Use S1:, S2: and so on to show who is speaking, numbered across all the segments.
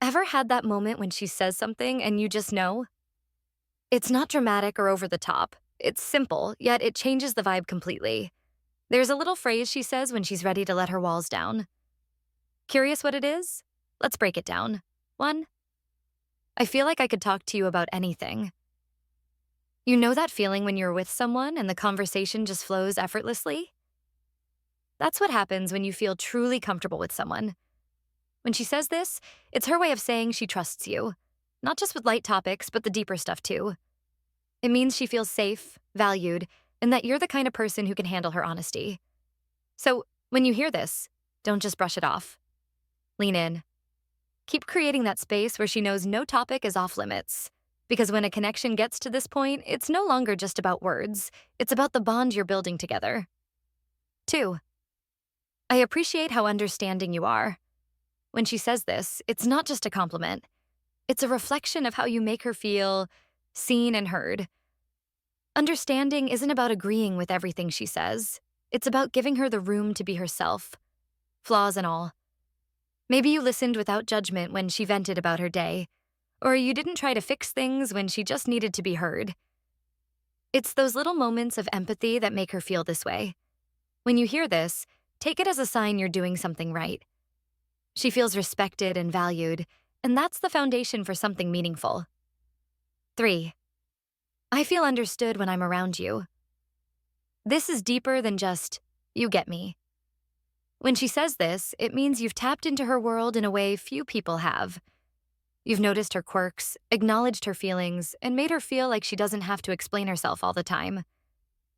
S1: Ever had that moment when she says something and you just know? It's not dramatic or over the top. It's simple, yet it changes the vibe completely. There's a little phrase she says when she's ready to let her walls down. Curious what it is? Let's break it down. 1. I feel like I could talk to you about anything. You know that feeling when you're with someone and the conversation just flows effortlessly? That's what happens when you feel truly comfortable with someone. When she says this, it's her way of saying she trusts you. Not just with light topics, but the deeper stuff too. It means she feels safe, valued, and that you're the kind of person who can handle her honesty. So, when you hear this, don't just brush it off. Lean in. Keep creating that space where she knows no topic is off limits. Because when a connection gets to this point, it's no longer just about words, it's about the bond you're building together. 2. I appreciate how understanding you are. When she says this, it's not just a compliment. It's a reflection of how you make her feel seen and heard. Understanding isn't about agreeing with everything she says. It's about giving her the room to be herself, flaws and all. Maybe you listened without judgment when she vented about her day, or you didn't try to fix things when she just needed to be heard. It's those little moments of empathy that make her feel this way. When you hear this, take it as a sign you're doing something right. She feels respected and valued, and that's the foundation for something meaningful. 3. I feel understood when I'm around you. This is deeper than just, you get me. When she says this, it means you've tapped into her world in a way few people have. You've noticed her quirks, acknowledged her feelings, and made her feel like she doesn't have to explain herself all the time.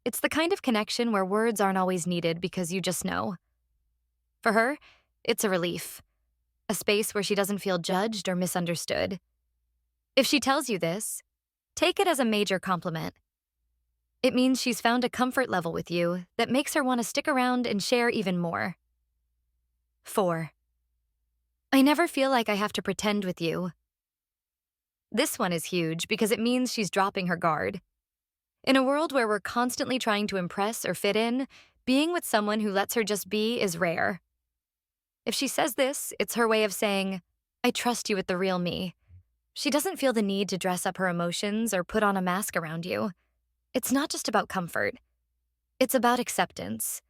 S1: It's the kind of connection where words aren't always needed because you just know. For her, it's a relief, a space where she doesn't feel judged or misunderstood. If she tells you this, take it as a major compliment. It means she's found a comfort level with you that makes her want to stick around and share even more. 4. I never feel like I have to pretend with you. This one is huge because it means she's dropping her guard. In a world where we're constantly trying to impress or fit in, being with someone who lets her just be is rare. If she says this, it's her way of saying, I trust you with the real me. She doesn't feel the need to dress up her emotions or put on a mask around you. It's not just about comfort. It's about acceptance.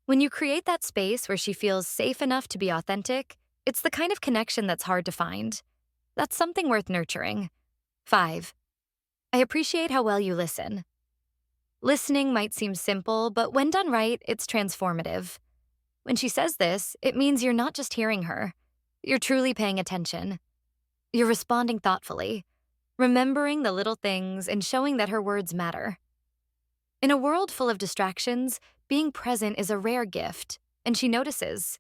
S1: When you create that space where she feels safe enough to be authentic, it's the kind of connection that's hard to find. That's something worth nurturing. 5. I appreciate how well you listen. Listening might seem simple, but when done right, it's transformative. When she says this, it means you're not just hearing her. You're truly paying attention. You're responding thoughtfully, remembering the little things and showing that her words matter. In a world full of distractions, being present is a rare gift, and she notices.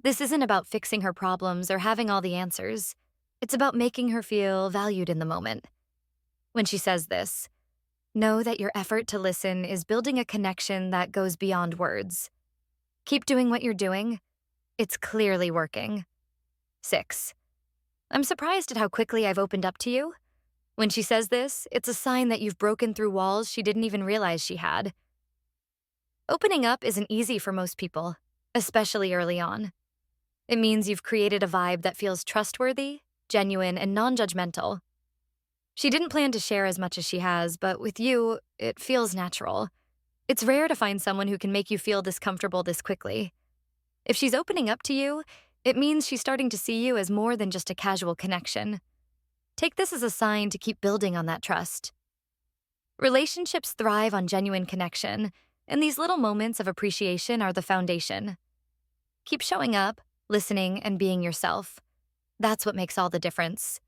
S1: This isn't about fixing her problems or having all the answers. It's about making her feel valued in the moment. When she says this, know that your effort to listen is building a connection that goes beyond words. Keep doing what you're doing. It's clearly working. 6. I'm surprised at how quickly I've opened up to you. When she says this, it's a sign that you've broken through walls she didn't even realize she had. Opening up isn't easy for most people, especially early on. It means you've created a vibe that feels trustworthy, genuine, and non-judgmental. She didn't plan to share as much as she has, but with you, it feels natural. It's rare to find someone who can make you feel this comfortable this quickly. If she's opening up to you, it means she's starting to see you as more than just a casual connection. Take this as a sign to keep building on that trust. Relationships thrive on genuine connection, and these little moments of appreciation are the foundation. Keep showing up, listening, and being yourself. That's what makes all the difference.